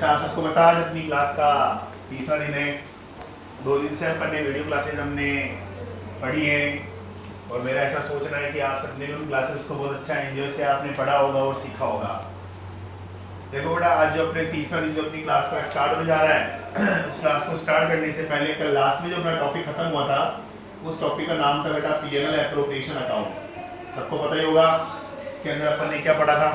जैसा आप सबको पता आज अपनी क्लास का तीसरा दिन है। 2 दिन से अपन ने वीडियो क्लासेस हमने पढ़ी है और मेरा ऐसा सोचना है कि आप सबने भी उन क्लासेस को बहुत अच्छा एंजॉय से आपने पढ़ा होगा और सीखा होगा। देखो बेटा, आज जो अपने तीसरा दिन जो अपनी क्लास का स्टार्ट हो जा रहा है उस क्लास को स्टार्ट करने से पहले कल लास्ट में जो अपना टॉपिक खत्म हुआ था उस टॉपिक का नाम था बेटा पीएनएल एप्रोप्रिएशन अकाउंट। सबको पता ही होगा इसके अंदर अपन ने क्या पढ़ा था।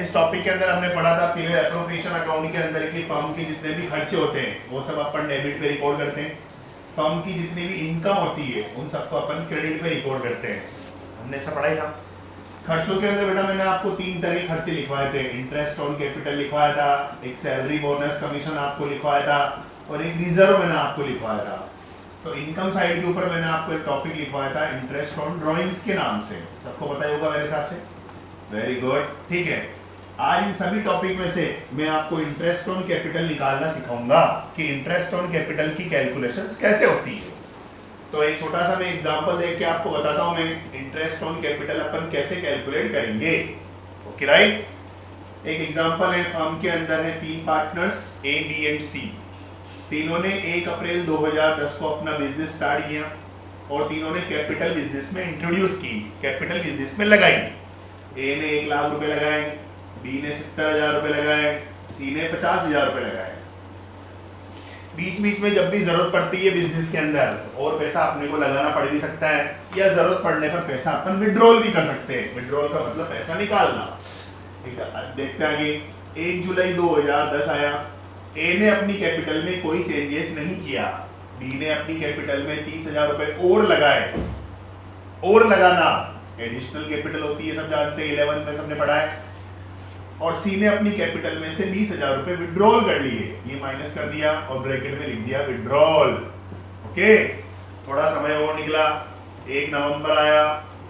इस टॉपिक के अंदर हमने पढ़ा था पीएनएल एप्रोप्रिएशन अकाउंट के अंदर की फर्म की जितने भी खर्चे होते हैं वो सब अपन डेबिट पे रिकॉर्ड करते हैं। फर्म की जितनी भी इनकम होती है उन सबको अपन क्रेडिट पे रिकॉर्ड करते हैं। हमने ऐसा पढ़ा ही था। खर्चों के अंदर बेटा मैंने आपको 3 तरह के खर्चे लिखवाए थे। इंटरेस्ट ऑन कैपिटल लिखवाया था, एक सैलरी बोनस कमीशन आपको लिखवाया था और एक रिजर्व मैंने आपको लिखवाया था। तो इनकम साइड के ऊपर मैंने आपको एक टॉपिक लिखवाया था इंटरेस्ट ऑन ड्रॉइंग्स के नाम से। सबको पता ही होगा मेरे हिसाब से। वेरी गुड, ठीक है। आज इन सभी टॉपिक में से मैं आपको इंटरेस्ट ऑन कैपिटल निकालना सिखाऊंगा कि इंटरेस्ट ऑन कैपिटल की कैलकुलेशंस कैसे होती है। तो एक छोटा सा मैं एग्जांपल देख के आपको बताता हूं मैं इंटरेस्ट ऑन कैपिटल अपन कैसे कैलकुलेट करेंगे। Okay right. एक एग्जांपल है, फर्म के अंदर है 3 पार्टनर्स ए बी एंड सी। तीनों ने 1 अप्रैल 2010 को अपना बिजनेस स्टार्ट किया और तीनों ने कैपिटल बिजनेस में इंट्रोड्यूस की, कैपिटल बिजनेस में लगाई। ए ने 1 लाख रुपए लगाए, बी ने 70,000 रुपए लगाए, सी ने 50,000 रुपए लगाए। बीच बीच में जब भी जरूरत पड़ती है बिजनेस के अंदर और पैसा अपने को लगाना पड़ भी सकता है या जरूरत पड़ने पर पैसा अपन विड्रॉल भी कर सकते हैं। विड्रॉल का मतलब पैसा निकालना। ठीक है, देखते हैं आगे। 1 जुलाई 2010 आया। ए ने अपनी कैपिटल में कोई चेंजेस नहीं किया। बी ने अपनी कैपिटल में 30,000 रुपए और लगाए। और लगाना एडिशनल कैपिटल होती है, सब जानते हैं, 11 में सबने पढ़ा है। और सी ने अपनी कैपिटल में से 20,000 रुपए विड्रॉल कर लिए। ये माइनस कर दिया और ब्रैकेट में लिख दिया विड्रॉल। ओके, थोड़ा समय और निकला। 1 नवंबर आया।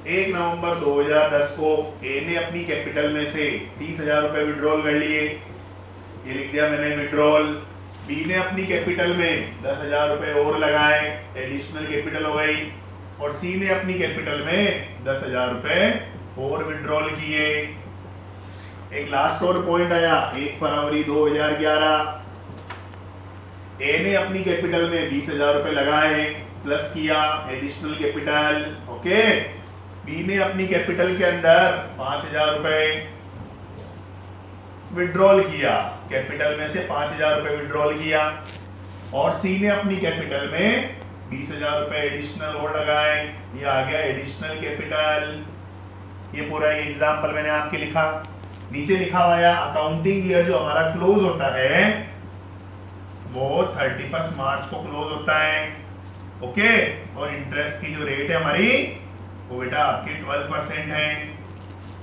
1 नवंबर 2010 को ए ने अपनी कैपिटल में से 30,000 रुपए विड्रॉल कर लिए। ये लिख दिया मैंने विड्रॉल। बी ने अपनी कैपिटल में 10,000 रुपए और लगाए, एडिशनल कैपिटल हो गई। और सी ने अपनी कैपिटल में 10,000 रुपए और विड्रॉल किए। एक लास्ट और पॉइंट आया 1 फरवरी 2011। ए ने अपनी कैपिटल में 20,000 रुपए लगाए, प्लस किया एडिशनल कैपिटल। ओके, बी ने अपनी कैपिटल के अंदर 5,000 रुपए विड्रॉल किया, कैपिटल में से 5,000 रुपए विड्रॉल किया। और सी ने अपनी कैपिटल में 20,000 रुपए एडिशनल और लगाए। ये आ गया एडिशनल कैपिटल। ये पूरा एक एग्जांपल मैंने आपके लिखा। नीचे लिखा हुआ है अकाउंटिंग ईयर जो हमारा क्लोज होता है वो 31 मार्च को क्लोज होता है। ओके, और इंटरेस्ट की जो रेट है हमारी वो बेटा आपकी 12% है।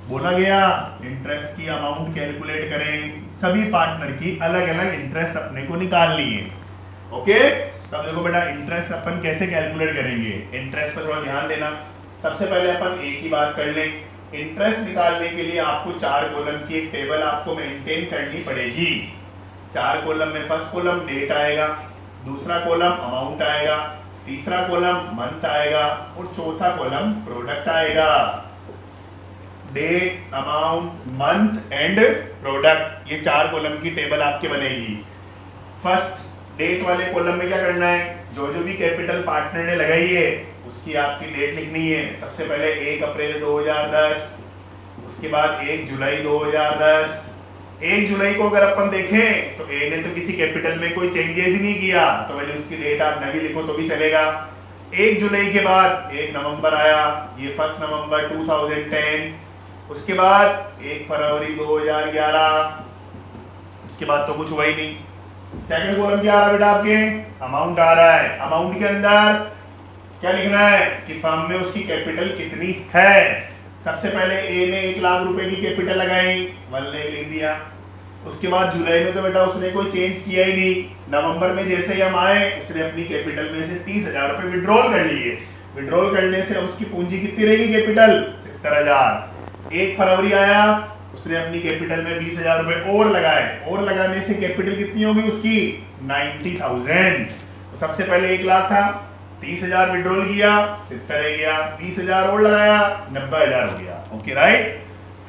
बोला गया इंटरेस्ट की अमाउंट कैलकुलेट करें। सभी पार्टनर की अलग अलग इंटरेस्ट अपने को निकालनी है। ओके, तो अब देखो बेटा इंटरेस्ट अपन कैसे कैलकुलेट करेंगे। इंटरेस्ट पर थोड़ा ध्यान देना। सबसे पहले अपन एक ही बात कर लें। इंटरेस्ट निकालने के लिए आपको 4 कॉलम की एक टेबल आपको मेंटेन करनी पड़ेगी। 4 कॉलम में फर्स्ट कॉलम डेट आएगा, दूसरा कॉलम अमाउंट आएगा, तीसरा कॉलम मंथ आएगा और चौथा कॉलम प्रोडक्ट आएगा। Date, amount, month and product, ये 4 कॉलम की टेबल आपके बनेगी। फर्स्ट डेट वाले कॉलम में क्या करना है, जो जो भी कैपिटल पार्टनर ने लगाई है उसकी आपकी डेट लिखनी है। सबसे पहले 1 अप्रैल 2010, उसके बाद 1 जुलाई 2010। 1 जुलाई को अगर अपन देखें तो ए ने तो किसी कैपिटल में कोई चेंजेस ही नहीं किया, तो पहले उसकी डेट आप नवी लिखो तो भी चलेगा। 1 जुलाई के बाद 1 नवंबर आया, ये 1 नवंबर 2010। उसके बाद 1 फरवरी 2011। उसके बाद तो कुछ हुआ ही नहीं। सेकंड कॉलम क्या आ रहा है बेटा आपके, अमाउंट आ रहा है। अमाउंट के अंदर क्या लिखना है कि फर्म में उसकी कैपिटल कितनी है। सबसे पहले ए ने 1 लाख रुपए की कैपिटल लगाई, 1 लाख लिख दिया। उसके बाद जुलाई में तो बेटा उसने कोई चेंज किया ही नहीं। नवंबर में जैसे ही हम आए उसने अपनी कैपिटल में से 30,000 रुपए विड्रॉल कर लिए। विड्रॉल करने से उसकी पूंजी कितनी रहेगी कैपिटल, 70,000। 1 फरवरी आया, उसने अपनी कैपिटल में 20,000 रुपए और लगाए। और लगाने से कैपिटल कितनी होगी उसकी, 90,000। तो सबसे पहले 1 लाख था, 30,000 विड्रॉल किया, 70 रह गया, 20,000 और लगाया, 90,000 हो गया। Okay right.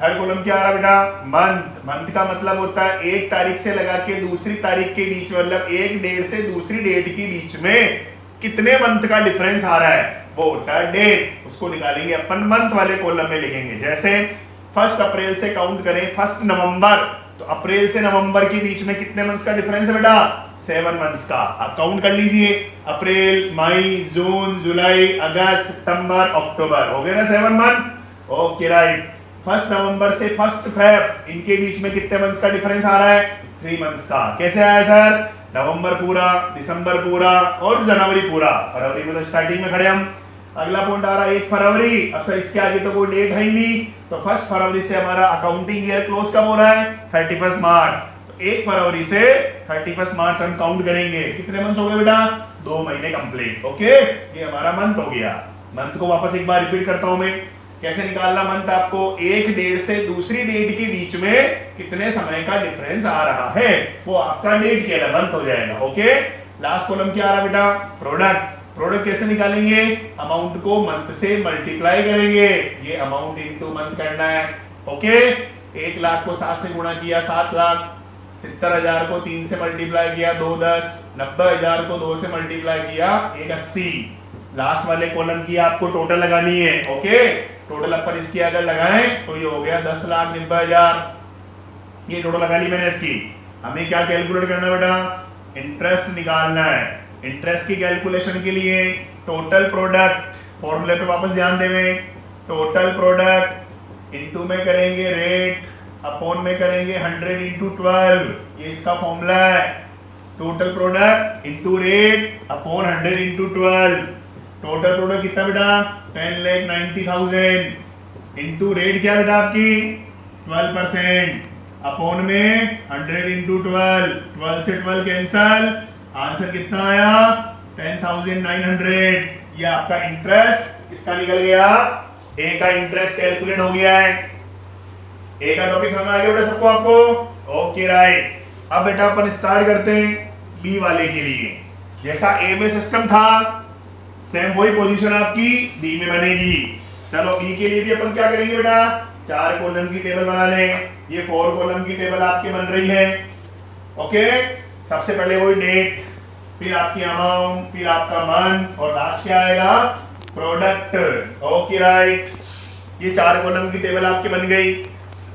थर्ड कॉलम क्या आ रहा बेटा, मंथ। मंथ का मतलब होता है एक तारीख से लगा के दूसरी तारीख के बीच, मतलब एक डेट से दूसरी डेट के बीच में कितने मंथ का डिफरेंस आ रहा है, वो होता है डेट। उसको निकालेंगे अपन, मंथ वाले कॉलम में लिखेंगे। जैसे 1 अप्रैल से काउंट करें 1 नवंबर, तो अप्रैल से नवंबर के बीच में कितने मंथ्स का डिफरेंस है बेटा, 7 मंथ्स का। आप काउंट कर लीजिए, अप्रैल, मई, जून, जुलाई, अगस्त, सितंबर, अक्टूबर, हो गए ना 7 मंथ। Okay right. 1 नवंबर से 1 फेब, इनके बीच में कितने मंथ्स का डिफरेंस आ रहा है, 3 मंथ्स का। कैसे आया सर, नवंबर पूरा, दिसंबर पूरा और जनवरी पूरा। फरवरी में तो स्टार्टिंग में खड़े हम। अगला पॉइंट आ रहा है 1 फरवरी। अब सर इसके आगे तो कोई डेट है ही नहीं, तो 1 फरवरी से हमारा अकाउंटिंग ईयर क्लोज कब हो रहा है, 31 मार्च। तो 1 फरवरी से 31 मार्च हम काउंट करेंगे। कितने मंथ हो गए बेटा, 2 महीने कंप्लीट। ओके, ये हमारा मंथ हो गया। मंथ को वापस एक बार रिपीट करता हूं मैं, कैसे निकालना मंथ आपको, एक डेट से दूसरी डेट के बीच में कितने समय का डिफरेंस आ रहा है, वो आपका डेट क्या है, मंथ हो जाएगा। ओके, लास्ट कॉलम क्या आ रहा है बेटा, प्रोडक्ट। प्रोडक्ट कैसे निकालेंगे, अमाउंट को मंथ से मल्टीप्लाई करेंगे, ये अमाउंट इनटू मंथ करना है। ओके, 1 लाख को 7 से गुणा किया 7 लाख, 70,000 को 3 से मल्टीप्लाई किया 2 10, 90,000 को 2 से मल्टीप्लाई किया 1 80। लास्ट वाले कॉलम की आपको टोटल लगानी है। ओके, टोटल अपन इसकी अगर लगाएं तो ये हो गया 10,90,000। ये टोटल लगा ली मैंने इसकी। हमें क्या कैलकुलेट करना है बेटा, इंटरेस्ट निकालना है। इंटरेस्ट की कैलकुलेशन के लिए टोटल प्रोडक्ट, फॉर्मूले पे वापस ध्यान देवे, टोटल प्रोडक्ट इनटू में करेंगे रेट, अपॉन में करेंगे 100 इंटू 12, ये इसका फॉर्मूला है। Total product into rate upon 100 into 12। Total product कितना बेटा, 10,90,000 इंटू रेट क्या बेटा आपकी 12%, अपॉन में 100 इंटू 12, 12 से 12 कैंसल, आंसर कितना आया 10,900। ये आपका इंटरेस्ट इसका निकल गया, ए का इंटरेस्ट कैलकुलेट हो गया है। ए का टॉपिक समझ आ गया बेटा सबको आपको। ओके राइट, अब बेटा अपन स्टार्ट करते हैं बी वाले के लिए। जैसा ए में सिस्टम था सेम वही पोजीशन आपकी बी में बनेगी। चलो बी के लिए भी अपन क्या करेंगे बेटा, 4 कॉलम की टेबल बना लें। ये 4 कॉलम की टेबल आपके बन रही है। ओके, सबसे पहले वही डेट, फिर आपकी अमाउंट, फिर आपका मंथ और लास्ट क्या आएगा, प्रोडक्ट। ओके राइट, ये 4 कॉलम की टेबल आपकी बन गई।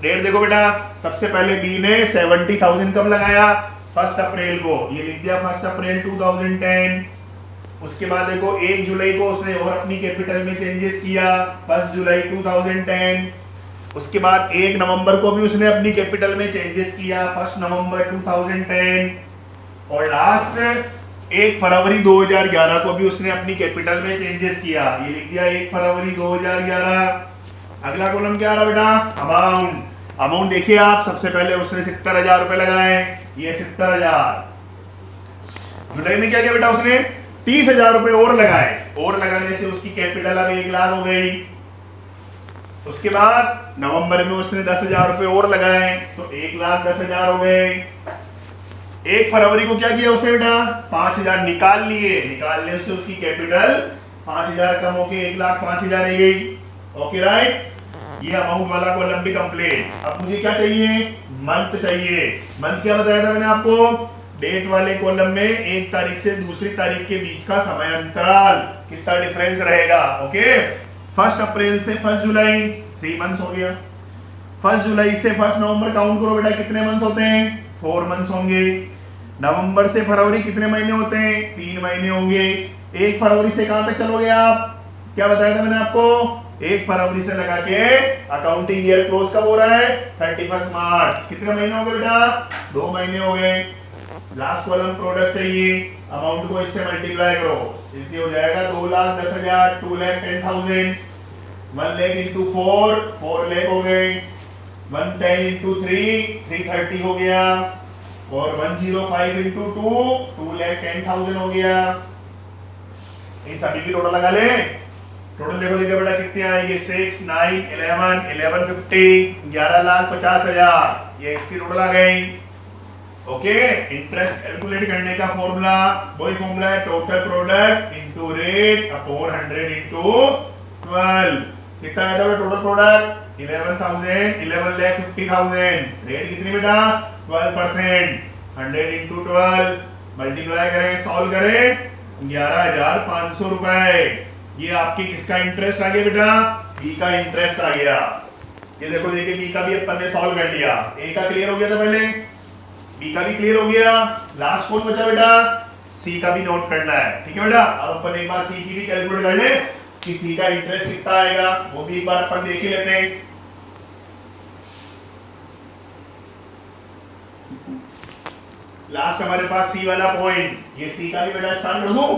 डेट देखो बेटा, सबसे पहले बी ने 70,000 कब लगाया, 1 अप्रैल को, ये लिख दिया 1 अप्रैल 2010। उसके बाद देखो 1 जुलाई को उसने और अपनी कैपिटल में चेंजेस किया, 1 जुलाई 2010। उसके बाद 1 नवंबर को भी उसने अपनी कैपिटल में चेंजेस किया, 1 नवंबर 2010। और लास्ट 1 फरवरी 2011 को भी उसने अपनी कैपिटल में चेंजेस किया, ये लिख दिया 1 फरवरी 2011। अगला कॉलम क्या आ रहा बेटा, अमाउंट। अमाउंट देखिए आप, सबसे पहले उसने 70,000 रुपए लगाए, ये 70,000। जुलाई में क्या किया बेटा, उसने 30,000 रुपए और लगाए, और लगाने से उसकी कैपिटल अब 1 लाख हो गई। उसके बाद नवंबर में उसने 10,000 रुपए और लगाए, तो 1,10,000 हो गए। 1 फरवरी को क्या किया उसने बेटा, 5,000 निकाल लिए, निकालने से उसकी कैपिटल 5,000 कम होके 1,05,000 रह गई। ओके राइट, ये अमाउंट वाला कॉलम भी कंप्लीट। अब मुझे क्या चाहिए, मंथ चाहिए। मंथ क्या बताया था मैंने आपको, डेट वाले कॉलम में 1 तारीख से दूसरी तारीख के बीच का समय अंतराल कितना डिफरेंस रहेगा। ओके, 1 अप्रैल से 1 जुलाई 3 मंथ्स हो गया। 1 जुलाई से 1 नवंबर काउंट करो बेटा, कितने मंथ्स होते हैं, 4 मंथ्स होंगे। नवंबर से फरवरी कितने महीने होते हैं, 3 महीने होंगे। 1 फरवरी से कहां तक चलोगे आप, क्या बताया था मैंने आपको, 1 फरवरी से लगा के अकाउंटिंग ईयर क्लोज कब हो रहा है, 31 मार्च। कितने महीने हो गए बेटा, 2 महीने हो गए। लास्ट कॉलम प्रोडक्ट चाहिए, अमाउंट को इससे मल्टीप्लाई करो, इससे हो जाएगा 2,10,000, 2,10,000। 1 लाख इंटू 4, 4 लाख हो गए। 110 इंटू 3, 330 हो गया। और 105 इंटू 2, 2,10,000 हो गया। इन सभी की टोटल लगा ले। टोटल देखो देखो बेटा कितने आएंगे, 6, 9, 11, 1150, 11,50,000। ये इसकी टोटल आ गई। ओके, इंटरेस्ट कैलकुलेट करने का फॉर्मूला वही फॉर्मूला है, total product into rate upon 100 into 12। कितना आया था टोटल प्रोडक्ट 11,000, 11,50,000। रेट कितनी बेटा 12%। 100 इंटू 12 मल्टीप्लाई करें, सॉल्व करें, 11,500 रुपए। ये आपकी किसका इंटरेस्ट आ गया बेटा, बी का इंटरेस्ट आ गया। ये देखो देखिए बी का भी अपन ने सॉल्व कर लिया। ए का क्लियर हो गया था पहले, बी का भी क्लियर हो गया। लास्ट कौन बचा बेटा, सी का भी नोट करना है। ठीक है बेटा, अब अपन एक बार सी की भी कैलकुलेट कर ले कि सी का इंटरेस्ट कितना आएगा, वो भी एक बार अपन देख ही लेते हैं। लास्ट हमारे पास सी वाला पॉइंट, ये सी का भी बेटा स्टार्ट कर दूं।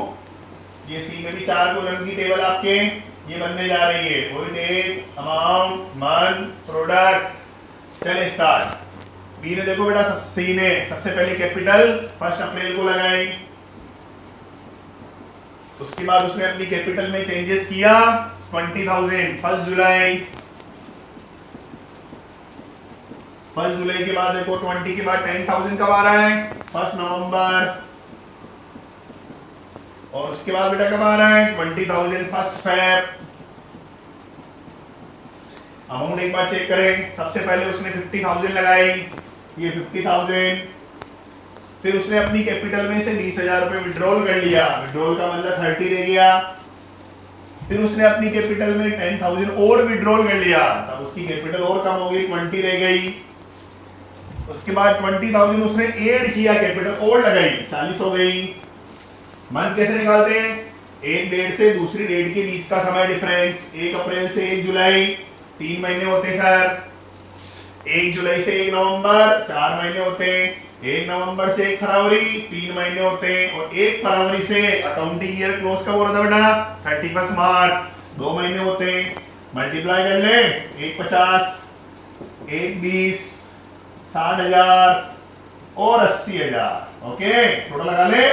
ये सी में भी 4 कॉलम की टेबल आपके ये बनने जा रही है। कोई डेट, अमाउंट, मंथ, प्रोडक्ट। चले स्टार्ट। बी ने देखो बेटा सी ने सबसे पहले कैपिटल 1 अप्रैल को लगाई, उसके बाद उसने अपनी कैपिटल में चेंजेस किया 20,000 1 जुलाई। 1 जुलाई के बाद देखो 20 के बाद 10,000 कब आ रहा है 1 नवंबर, और उसके बाद बेटा कब आ रहा है 20,000 1 फेब। अमाउंट एक बार चेक करें। सबसे पहले उसने 50,000 लगाई, ये 50,000। फिर उसने अपनी कैपिटल में से 20,000 रुपए विड्रॉल कर लिया, विड्रॉल का मतलब 30 रह गया। फिर उसने अपनी कैपिटल में 10,000 और विड्रॉल कर लिया, तब उसकी कैपिटल और कम हो गई, 20 रह गई। उसके बाद 20,000 उसने ऐड किया, कैपिटल और लगाई, 40 हो गई। मंथ कैसे निकालते हैं, एक डेट से दूसरी डेट के बीच का समय डिफरेंस। 1 अप्रैल से 1 जुलाई 3 महीने होते हैं सर। 1 जुलाई से 1 नवंबर 4 महीने होते हैं। 1 नवंबर से 1 फरवरी 3 महीने होते हैं। और 1 फरवरी से अकाउंटिंग ईयर क्लोज कब हो रहा था बेटा 31 मार्च 2 महीने होते हैं। मल्टीप्लाई कर ले, 1 50, 1 20, 60,000 और 80,000। ओके, टोटल लगा ले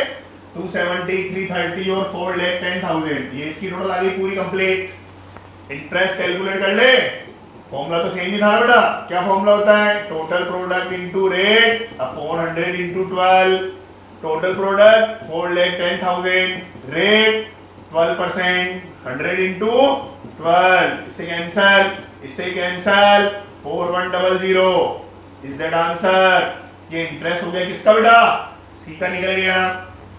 270, 330 और 4,10,000। ये इसकी टोटल आ गई पूरी कंप्लीट। इंटरेस्ट कैलकुलेट कर ले, फॉर्मूला तो सेम ही था बेटा। क्या फॉर्मूला होता है, total product into rate upon 100 into 12। Total product 4,10,000, rate 12%, 100 into 12। इससे कैंसल, इससे कैंसल, 4100। Is that answer. ये इंटरेस्ट हो गया किसका बेटा, सी का निकल गया।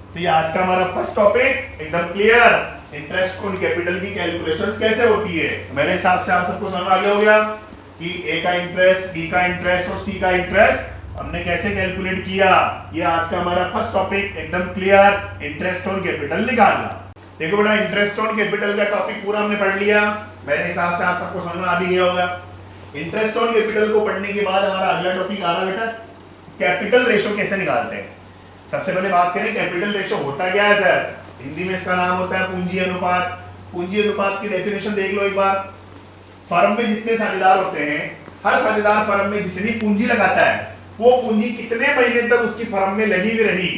तो ये आज का हमारा फर्स्ट टॉपिक एकदम क्लियर। इंटरेस्ट ऑन कैपिटल की कैलकुलेशंस कैसे होती है, मेरे हिसाब से आप सबको समझ आ गया होगा कि ए का इंटरेस्ट, बी का इंटरेस्ट और सी का इंटरेस्ट हमने कैसे कैलकुलेट किया। ये आज का हमारा फर्स्ट टॉपिक एकदम क्लियर, इंटरेस्ट ऑन कैपिटल निकालना। देखो बेटा, इंटरेस्ट ऑन कैपिटल का टॉपिक पूरा हमने पढ़ लिया, मेरे हिसाब से आप सबको समझ आ भी गया होगा। इंटरेस्ट ऑन कैपिटल को पढ़ने के बाद हमारा अगला टॉपिक आ रहा बेटा कैपिटल रेशो कैसे निकालते हैं। सबसे पहले बात करें कैपिटल रेशो होता क्या है सर, हिंदी में इसका नाम होता है पूंजी अनुपात। पूंजी अनुपात की डेफिनेशन देख लो एक बार। फर्म में जितने साझेदार होते हैं, हर साझेदार फर्म में जितनी पूंजी लगाता है, वो पूंजी कितने महीने तक उसकी फर्म में लगी हुई रही,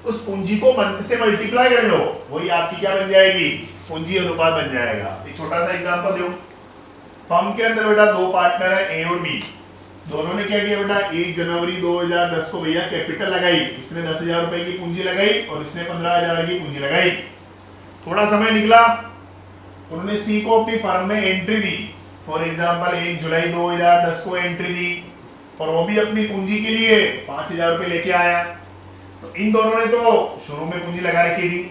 उस पूंजी को मंथ से मल्टीप्लाई कर लो, वही आपकी क्या बन जाएगी, पूंजी अनुपात बन जाएगा। एक छोटा सा एग्जांपल दो। फर्म के अंदर बेटा 2 पार्टनर है, ए और बी। दोनों ने क्या किया बेटा, 1 जनवरी 2010 को भैया कैपिटल लगाई, इसने 10,000 रुपए की पूंजी लगाई और इसने 15,000 की पूंजी लगाई। थोड़ा समय निकला, उन्होंने सी को अपनी फर्म में एंट्री दी। फॉर एग्जांपल 1 जुलाई 2010 को एंट्री दी और वो भी अपनी पूंजी के लिए 5,000 रुपए लेके आया। तो इन दोनों ने तो शुरू में पूंजी लगा रखी थी।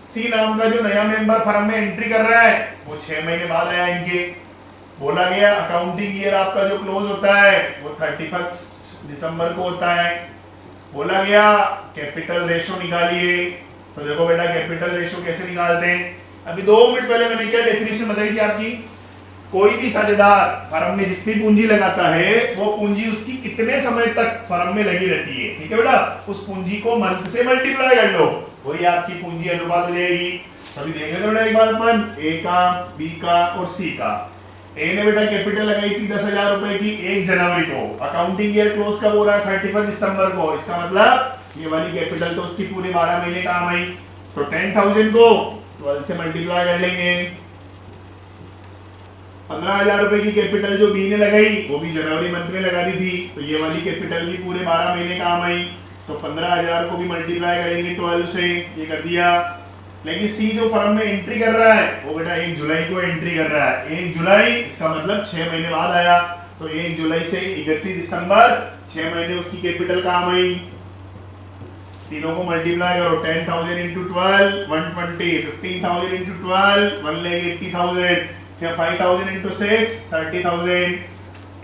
सी नाम का जो नया मेंबर फर्म में एंट्री कर रहा है, वो 6 महीने बाद आया। इनके बोला गया अकाउंटिंग ईयर आपका जो क्लोज होता है वो 31 दिसंबर को होता है। बोला गया कैपिटल रेशो निकालिए। तो देखो बेटा कैपिटल रेशो कैसे निकालते हैं, अभी 2 मिनट पहले मैंने क्या डेफिनेशन बताई थी आपकी। कोई भी साझेदार फर्म में जितनी पूंजी लगाता है, वो पूंजी उसकी कितने समय तक फर्म में लगी रहती है। ठीक है बेटा, उस पूंजी को मंथ से मल्टीप्लाई कर लो, वही आपकी पूंजी अनुपात हो जाएगी। सभी देख लेते बेटा एक बार अपन, ए का, बी का और सी का। ए ने बेटा कैपिटल लगाई थी 10,000 रुपए की 1 जनवरी को, अकाउंटिंग ईयर क्लोज कब हो रहा है 31 दिसंबर को। इसका मतलब ये वाली कैपिटल तो उसकी पूरे 12 महीने काम आई। तो 10,000 को 12 से मल्टीप्लाई कर लेंगे। 15,000 रुपए की कैपिटल जो बी ने लगाई वो भी जनवरी मंथ में लगा दी थी, तो ये वाली कैपिटल भी पूरे 12 महीने काम आई। तो 15,000 को भी मल्टीप्लाई करेंगे 12 से, ये कर दिया। लेकिन सी जो फर्म में एंट्री कर रहा है वो बेटा 1 जुलाई को एंट्री कर रहा है। 1 जुलाई इसका मतलब 6 महीने बाद आया, तो 1 जुलाई से 31 दिसंबर 6 महीने उसकी कैपिटल काम आई। तीनों को मल्टीप्लाई करो, 10,000 इंटू 12 120, 15,000 इंटू 12 1,80,000, फिर 5,000 इंटू 6 30,000।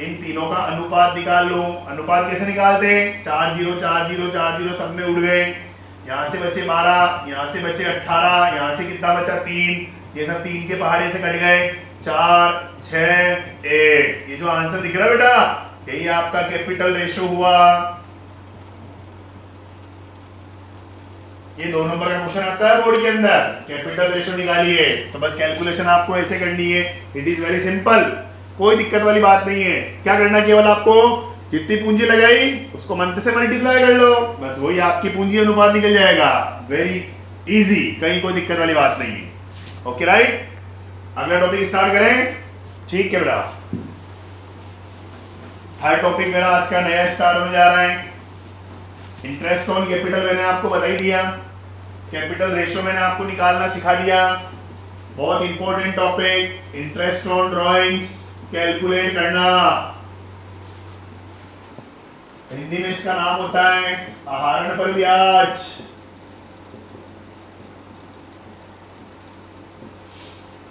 इन तीनों का अनुपात निकाल लो। अनुपात कैसे निकालते हैं? 4 0 4 0 4 0 सब में उड़ गए। यहाँ से बचे 12, यहाँ से बचे 18, यहाँ से कितना बचा 3, ये सब 3 के पहाड़े से कट गए। 4 6 1, ये जो आंसर दिख रहा है बेटा यही आपका कैपिटल रेशो हुआ। ये 2 नंबर का क्वेश्चन आता है बोर्ड के अंदर, कैपिटल रेशो निकालिए। तो बस कैलकुलेशन आपको ऐसे करनी है, इट इज वेरी सिंपल, कोई दिक्कत वाली बात नहीं है। क्या करना केवल आपको, जितनी पूंजी लगाई उसको मंथ से मल्टीप्लाई कर लो, बस वही आपकी पूंजी अनुपात निकल जाएगा। वेरी इजी, कहीं कोई दिक्कत वाली बात नहीं है। ओके राइट, अगला टॉपिक स्टार्ट करें। ठीक है बेटा, थर्ड टॉपिक मेरा आज का नया स्टार्ट होने जा रहा है। इंटरेस्ट ऑन कैपिटल मैंने आपको बता ही दिया, कैपिटल रेशियो मैंने आपको निकालना सिखा दिया। बहुत important topic, interest on drawings calculate करना। हिंदी में इसका नाम होता है आहरण पर ब्याज।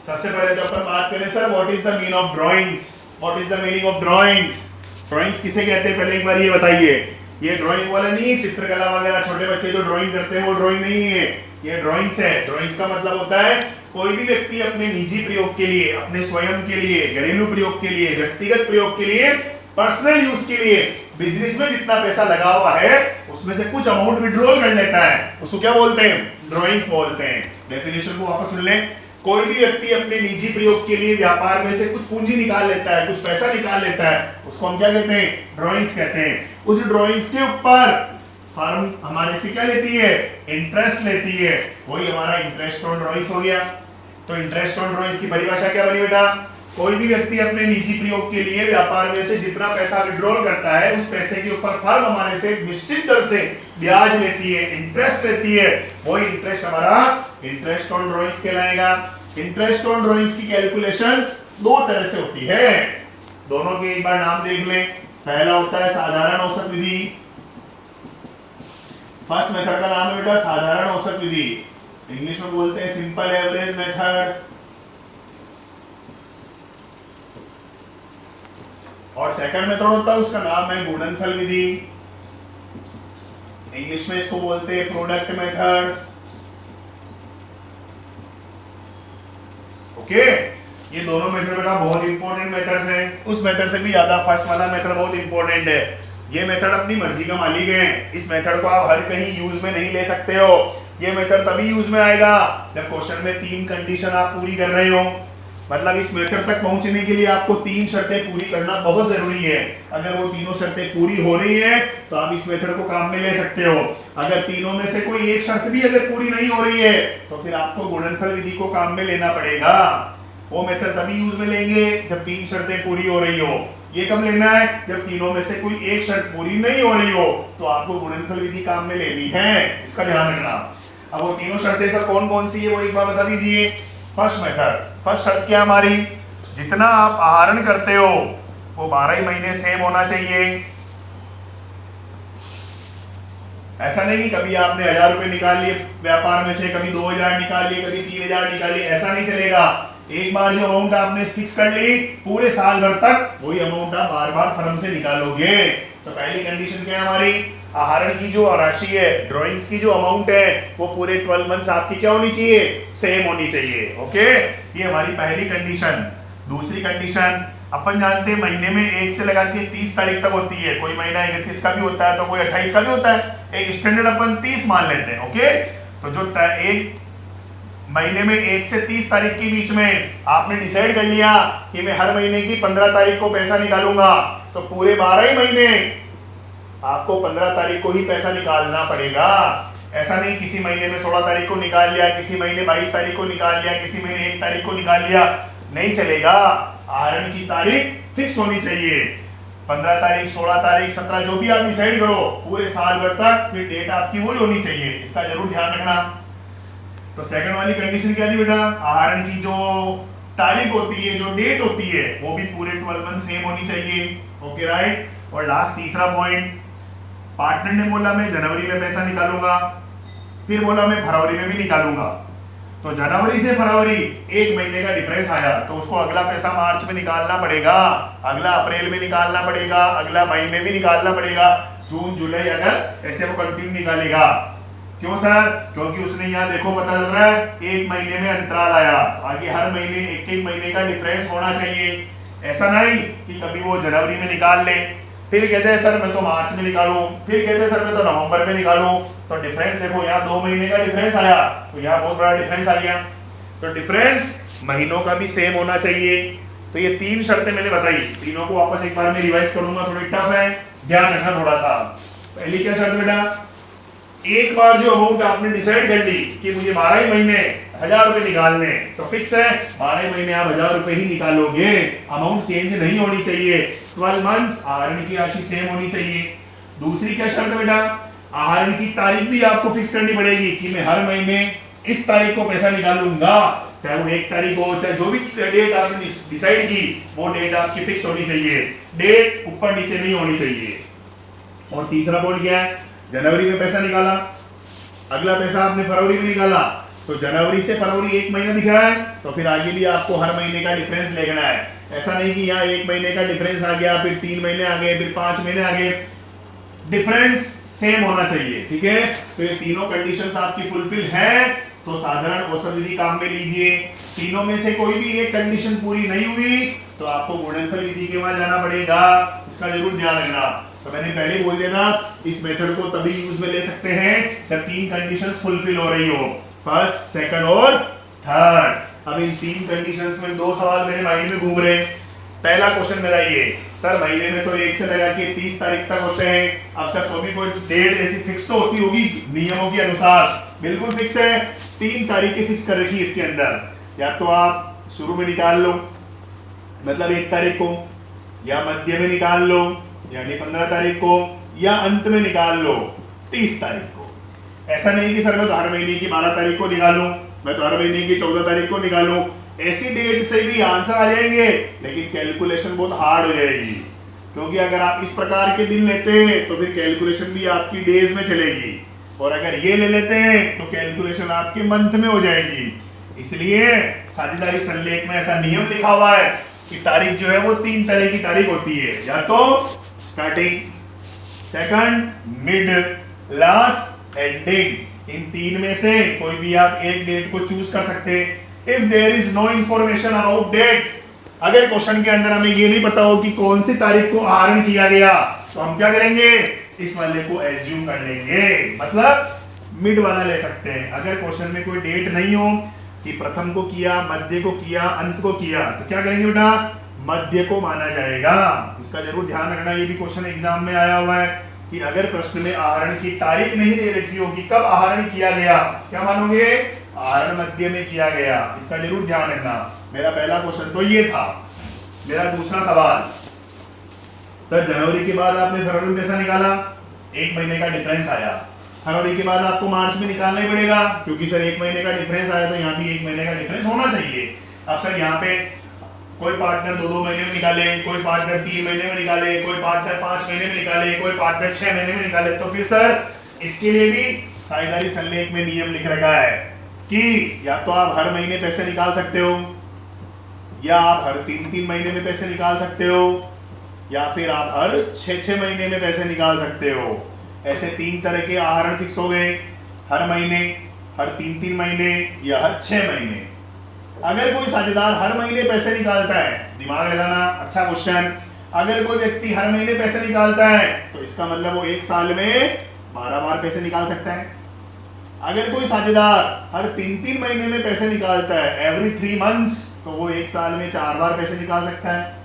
सबसे पहले तो अपन बात करें sir what is the mean of drawings, what is the meaning of drawings. Drawings किसे कहते हैं पहले एक बार ये बताइए। ये ड्राइंग वाला नहीं, चित्रकला वगैरह छोटे बच्चे जो ड्राइंग करते हैं वो ड्राइंग नहीं है, ये ड्राइंग्स है। ड्राइंग्स का मतलब होता है कोई भी व्यक्ति अपने निजी प्रयोग के लिए, अपने स्वयं के लिए, घरेलू प्रयोग के लिए, व्यक्तिगत प्रयोग के लिए, पर्सनल यूज के लिए बिजनेस में जितना पैसा लगा हुआ है उसमें से कुछ अमाउंट विड्रॉल कर लेता है, उसको क्या बोलते हैं? ड्राइंग्स बोलते हैं। डेफिनेशन को वापस सुन लें, कोई भी व्यक्ति अपने निजी प्रयोग के लिए व्यापार में से कुछ पूंजी निकाल लेता है, कुछ पैसा निकाल लेता है, उसको हम क्या कहते हैं? ड्राइंग्स कहते हैं। उस ड्राइंग्स के ऊपर फर्म हमारे से क्या लेती है? इंटरेस्ट लेती है, वही हमारा इंटरेस्ट ऑन ड्राइंग्स हो गया। तो इंटरेस्ट ऑन ड्राइंग्स की परिभाषा क्या बनी बेटा? कोई भी व्यक्ति अपने निजी प्रयोग के लिए व्यापार में से जितना पैसा विड्रॉल करता है उस पैसे के ऊपर फर्म हमारे से निश्चित दर से ब्याज लेती है, इंटरेस्ट लेती है, वही इंटरेस्ट हमारा इंटरेस्ट ऑन ड्राइंग्स कहलाएगा। इंटरेस्ट ऑन ड्राइंग्स की कैलकुलेशंस दो तरह से होती है, दोनों के एक बार नाम देख लें। पहला होता है साधारण औसत विधि। फर्स्ट मेथड का नाम है बेटा साधारण औसत विधि, इंग्लिश में बोलते हैं सिंपल एवरेज मेथड। और सेकंड मेथड होता है उसका नाम है गुणनफल विधि, इंग्लिश में इसको बोलते हैं प्रोडक्ट मेथड। ओके, ये दोनों मेथड बेटा बहुत इंपॉर्टेंट मेथड्स हैं। उस मेथड से भी ज्यादा फर्स्ट वाला मेथड बहुत इंपॉर्टेंट है। ये मेथड अपनी मर्जी का मालिक है, इस मेथड को आप हर कहीं यूज में नहीं ले सकते हो। ये मेथड तभी यूज में आएगा जब क्वेश्चन में 3 कंडीशन आप पूरी कर रहे हो, मतलब इस मेथड तक पहुंचने के लिए आपको 3 शर्तें पूरी करना बहुत जरूरी है। अगर वो तीनों शर्तें पूरी हो रही है तो आप इस मेथड को काम में ले सकते हो। अगर तीनों में से कोई एक शर्त भी अगर पूरी नहीं हो रही है तो फिर आपको गुणनफल विधि को काम में लेना पड़ेगा। वो मेथड तभी यूज में लेंगे जब 3 शर्तें पूरी हो रही हो। ये कब लेना है? जब तीनों में से कोई एक शर्त पूरी नहीं हो रही हो तो आपको गुणनफल विधि काम में लेनी है, इसका ध्यान रखना। अब वो तीनों शर्तें सर कौन कौन सी है वो एक बार बता दीजिए। फर्स्ट मेथड, फर्स्ट शर्त क्या हमारी? जितना आप आहरण करते हो वो 12 ही महीने सेम होना चाहिए। ऐसा नहीं कि कभी आपने 1000 रुपए निकाल लिए व्यापार में से, कभी 2000 निकाल लिए, कभी 3000 निकाल लिए, ऐसा नहीं चलेगा। एक बार जो अमाउंट आपने फिक्स कर ली पूरे साल भर तक वही अमाउंट आप बार बार फर्म से निकालोगे। तो पहली कंडीशन क्या है हमारी? आहरण की जो राशि है, ड्राइंग्स की जो अमाउंट है वो पूरे 12 मंथ्स आपकी क्या होनी चाहिए? सेम होनी चाहिए। ओके, ये हमारी पहली कंडीशन। दूसरी कंडीशन, अपन जानते हैं महीने में 1 से लगा के 30 तारीख तक होती है, कोई महीना 31 का भी होता है तो कोई 28 का भी होता है, एक स्टैंडर्ड अपन 30 मान लेते हैं। ओके, तो जो एक महीने में 1 से 30 तारीख के बीच में आपने डिसाइड कर लिया कि मैं हर महीने की 15 तारीख को पैसा निकालूंगा, तो पूरे 12 ही महीने आपको 15 तारीख को ही पैसा निकालना पड़ेगा। ऐसा नहीं किसी महीने में 16 तारीख को निकाल लिया, किसी महीने 22 तारीख को निकाल लिया, किसी महीने 1 तारीख को निकाल लिया, नहीं चलेगा। आहरण की तारीख फिक्स होनी चाहिए, 15 तारीख, 16 तारीख, 17 जो भी आप डिसाइड करो, पूरे साल भर तक फिर डेट आपकी वही होनी चाहिए, इसका जरूर ध्यान रखना। तो सेकंड वाली कंडीशन क्या थी बेटा, आहरण की जो तारीख होती है, जो डेट होती है, वो भी पूरे 12 मंथ सेम होनी चाहिए। Okay right. और लास्ट तीसरा पॉइंट, पार्टनर ने बोला मैं जनवरी में पैसा निकालूंगा, फिर बोला मैं फरवरी में भी निकालूंगा। तो जनवरी से फरवरी 1 महीने का डिफरेंस आया, तो उसको अगला पैसा मार्च में निकालना पड़ेगा, अगला अप्रैल में निकालना पड़ेगा, अगला मई में भी निकालना पड़ेगा, जून जुलाई अगस्त ऐसे वो कंटिन्यू निकालेगा। क्यों सर? क्योंकि उसने यहाँ देखो पता चल रहा है 1 महीने में अंतराल आया, आगे हर महीने 1-1 महीने का डिफरेंस होना चाहिए। ऐसा नहीं कि कभी वो जनवरी में निकाल ले, फिर कहते हैं सर मैं तो मार्च में निकालूं, फिर कहते हैं सर मैं तो नवंबर में निकालूं। तो डिफरेंस देखो, यहाँ 2 महीने का डिफरेंस आया, तो यहाँ बहुत बड़ा डिफरेंस आ गया। तो डिफरेंस महीनों का भी सेम होना चाहिए। तो ये 3 शर्तें मैंने बताई, तीनों को वापस एक बार में रिवाइज करूंगा, थोड़ी टफ है, ध्यान रखना थोड़ा सा। पहली क्या शर्त बेटा, एक बार जो अमाउंट आपने डिसाइड कर ली कि मुझे 12 ही महीने 1000 रुपए निकालने, तो फिक्स है 12 महीने आप 1000 रुपए ही निकालोगे, अमाउंट चेंज नहीं होनी चाहिए। 12 मंथ्स आहरण की राशि सेम होनी चाहिए। दूसरी क्या शर्त बेटा, आहरण की तारीख भी आपको फिक्स करनी पड़ेगी कि मैं हर महीने इस तारीख को पैसा निकालूंगा, चाहे वो 1 तारीख हो, चाहे जो भी डेट आपने डिसाइड की वो डेट आपकी फिक्स होनी चाहिए, डेट ऊपर नीचे नहीं होनी चाहिए। और तीसरा पॉइंट क्या है, जनवरी में पैसा निकाला, अगला पैसा आपने फरवरी में निकाला, तो जनवरी से फरवरी 1 महीना दिख रहा है, तो फिर आगे भी आपको हर महीने का डिफरेंस लेना है। ऐसा नहीं कि यहाँ 1 महीने का डिफरेंस आ गया, फिर 3 महीने आ गए, फिर 5 महीने आ गए, डिफरेंस सेम होना चाहिए। ठीक है, तो ये तीनों कंडीशंस आपकी फुलफिल है, तो साधारण औसत विधि काम में लीजिए। तीनों में से कोई भी एक कंडीशन पूरी नहीं हुई तो आपको गुणनफल विधि के वहां जाना पड़ेगा, इसका जरूर ध्यान रखना। तो मैंने पहले बोल दिया था, इस मेथड को तभी यूज में ले सकते हैं जब 3 कंडीशंस फुलफिल हो रही हो, फर्स्ट, सेकंड और थर्ड। अब इन 3 कंडीशंस में 2 सवाल मेरे माइंड में घूम रहे हैं। पहला क्वेश्चन मेरा ये, सर महीने में तो 1 से लगा के 30 तारीख तक होते हैं, अब सर तो भी कोई डेट ऐसी फिक्स तो होती होगी नियमों के अनुसार? बिल्कुल फिक्स है, 3 तारीखें फिक्स कर रखी है इसके अंदर। या तो आप शुरू में निकाल लो, मतलब 1 तारीख को, या मध्य में निकाल लो यानी 15 तारीख को, या अंत में निकाल लो 30 तारीख को। ऐसा नहीं कि सर मैं तो हर महीने की 12 तारीख को निकालूं, मैं तो हर महीने की 14 तारीख को निकालूं। ऐसी डेट से भी आंसर आ जाएंगे, लेकिन कैलकुलेशन बहुत हार्ड हो जाएगी, क्योंकि अगर आप इस प्रकार के दिन लेते हैं तो फिर कैलकुलेशन भी आपकी डेज में चलेगी, और अगर ये ले लेते हैं तो कैलकुलेशन आपके मंथ में हो जाएगी। इसलिए साझेदारी संलेख में ऐसा नियम लिखा हुआ है कि तारीख जो है वो 3 तरह की तारीख होती है, या तो starting, second, mid, last, ending. इन 3 में से कोई भी आप एक डेट को चूज कर सकते हैं। If there is no information about date, अगर क्वेश्चन के अंदर हमें ये नहीं पता हो कि कौन सी तारीख को आहरण किया गया, तो हम क्या करेंगे, इस वाले को एज्यूम कर लेंगे, मतलब मिड वाला ले सकते हैं। अगर क्वेश्चन में कोई डेट नहीं हो कि प्रथम को किया, मध्य को किया, अंत को किया, तो क्या करेंगे बेटा, मध्य को माना जाएगा। इसका जरूर ध्यान रखना, ये भी क्वेश्चन एग्जाम में आया हुआ है कि अगर प्रश्न में आहरण की तारीख नहीं दे रखी हो कि कब आहरण किया गया, क्या मानोगे, आहरण मध्य में किया गया। इसका जरूर ध्यान रखना। मेरा पहला क्वेश्चन तो ये था। मेरा दूसरा सवाल, सर जनवरी के बाद आपने फरवरी में पैसा निकाला, 1 महीने का डिफरेंस आया, फरवरी के बाद आपको मार्च में निकालना ही पड़ेगा, क्योंकि सर 1 महीने का डिफरेंस आया तो यहाँ भी 1 महीने का डिफरेंस होना चाहिए। अब सर यहाँ पे कोई पार्टनर 2-2 महीने में निकाले, कोई पार्टनर 3 महीने में निकाले, कोई पार्टनर 5 महीने में निकाले, कोई पार्टनर 6 महीने में निकाले, तो फिर सर इसके लिए भी साझेदारी संलेख में नियम लिख रखा है कि या तो आप हर महीने पैसे निकाल सकते हो, या आप हर 3-3 महीने में पैसे निकाल सकते हो, या फिर आप हर 6-6 महीने में पैसे निकाल सकते हो। ऐसे 3 तरह के आहरण फिक्स हो गए, हर महीने, हर 3-3 महीने, या हर 6 महीने। अगर कोई साझेदार हर महीने पैसे निकालता है, दिमाग लगाना, अच्छा क्वेश्चन, अगर कोई व्यक्ति हर महीने पैसे निकालता है तो इसका मतलब वो 1 साल में 12 बार पैसे निकाल सकता है। अगर कोई साझेदार हर 3-3 महीने में पैसे निकालता है, एवरी 3 मंथ्स, तो वो 1 साल में 4 बार पैसे निकाल सकता है।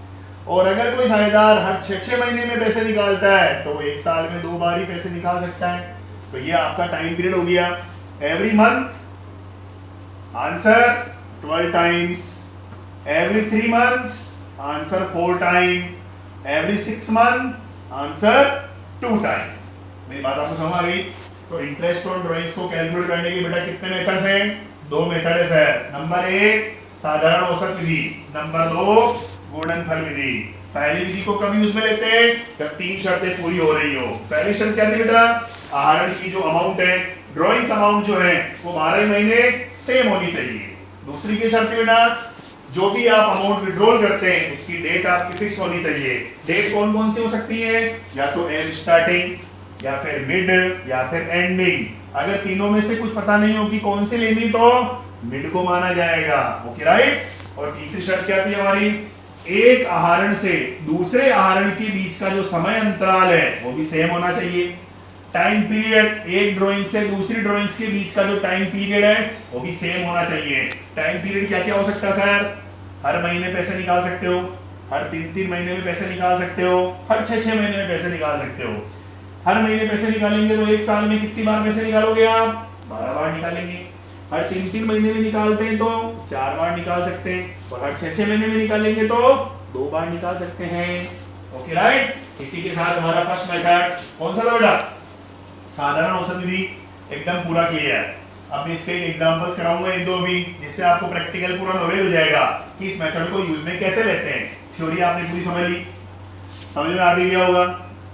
और अगर कोई साझेदार हर 6-6 महीने में पैसे निकालता है तो वो 1 साल में 2 बार ही पैसे निकाल सकता है। तो ये आपका टाइम पीरियड हो गया। Every month, answer 12 times, every 3 months, answer 4 time, every 6 month, answer 2 time. मेरी बात आपको समझ आ गई? तो इंटरेस्ट ऑन ड्राइंग्स को कैलकुलेट करने के बेटा कितने मेथड्स हैं? दो मेथड है सर। नंबर 1 साधारण औसत विधि, नंबर 2 गुणनफल विधि। पहली विधि को कब यूज में लेते हैं? जब 3 शर्तें पूरी हो रही हो। पहली शर्त क्या थी बेटा? आहरण की जो अमाउंट है, ड्राइंग्स अमाउंट जो है वो 12 महीने सेम होनी चाहिए। दूसरी की शर्त बेटा, जो भी आप अमाउंट विड्रॉल करते हैं उसकी डेट आपकी फिक्स होनी चाहिए। डेट कौन कौन सी हो सकती है? या तो एंड स्टार्टिंग, या फिर मिड, या फिर एंडिंग। अगर तीनों में से कुछ पता नहीं हो कि कौन सी लेनी तो मिड को माना जाएगा। Okay right. और तीसरी शर्त क्या थी हमारी? एक आहरण से दूसरे आहरण के बीच का जो समय अंतराल है वो भी सेम होना चाहिए। टाइम पीरियड, एक ड्राइंग से दूसरी ड्राइंग्स के बीच का जो टाइम पीरियड है वो भी सेम होना चाहिए। टाइम पीरियड क्या क्या हो सकता है सर? हर महीने पैसे निकाल सकते हो, हर 3-3 महीने में पैसे निकाल सकते हो, हर 6-6 महीने में पैसे निकाल सकते हो। हर महीने पैसे निकालेंगे तो एक साल में कितनी बार पैसे निकालोगे आप? 12 बार निकालेंगे। हर 3-3 महीने में निकालते हैं तो 4 बार निकाल सकते हैं, और हर 6-6 महीने में निकालेंगे तो 2 बार निकाल सकते हैं। Okay right. इसी के साथ हमारा फर्स्ट मेथड कौन सा था बेटा? साधारण औसत विधि एकदम पूरा क्लियर। अब मैं इसके एग्जांपल्स कराऊंगा एक दो भी, जिससे आपको प्रैक्टिकल पूरा नॉलेज हो जाएगा कि इस मेथड को यूज में कैसे लेते हैं। थ्योरी आपने पूरी समझ ली, समझ में आ भी गया होगा।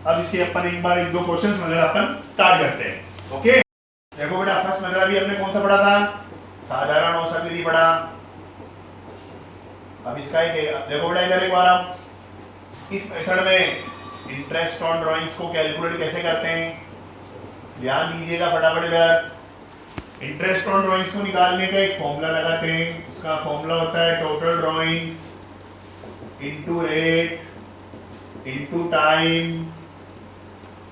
अब इसके अपन एक बार एक दो क्वेश्चंस वगैरह अपन स्टार्ट करते हैं। ओके देखो बेटा, फर्स्ट मेथड अभी हमने कौन सा पढ़ा था? साधारण औसत विधि पढ़ा। अब इसका एक देखो बेटा, इधर एक बार आप इस मेथड में इंटरेस्ट ऑन ड्राइंग्स को कैलकुलेट कैसे करते हैं ध्यान दीजिएगा फटाफट। इधर इंटरेस्ट ऑन ड्राइंग्स को निकालने का एक फॉर्मूला लगाते हैं। उसका फॉर्मूला होता है total drawings into rate into time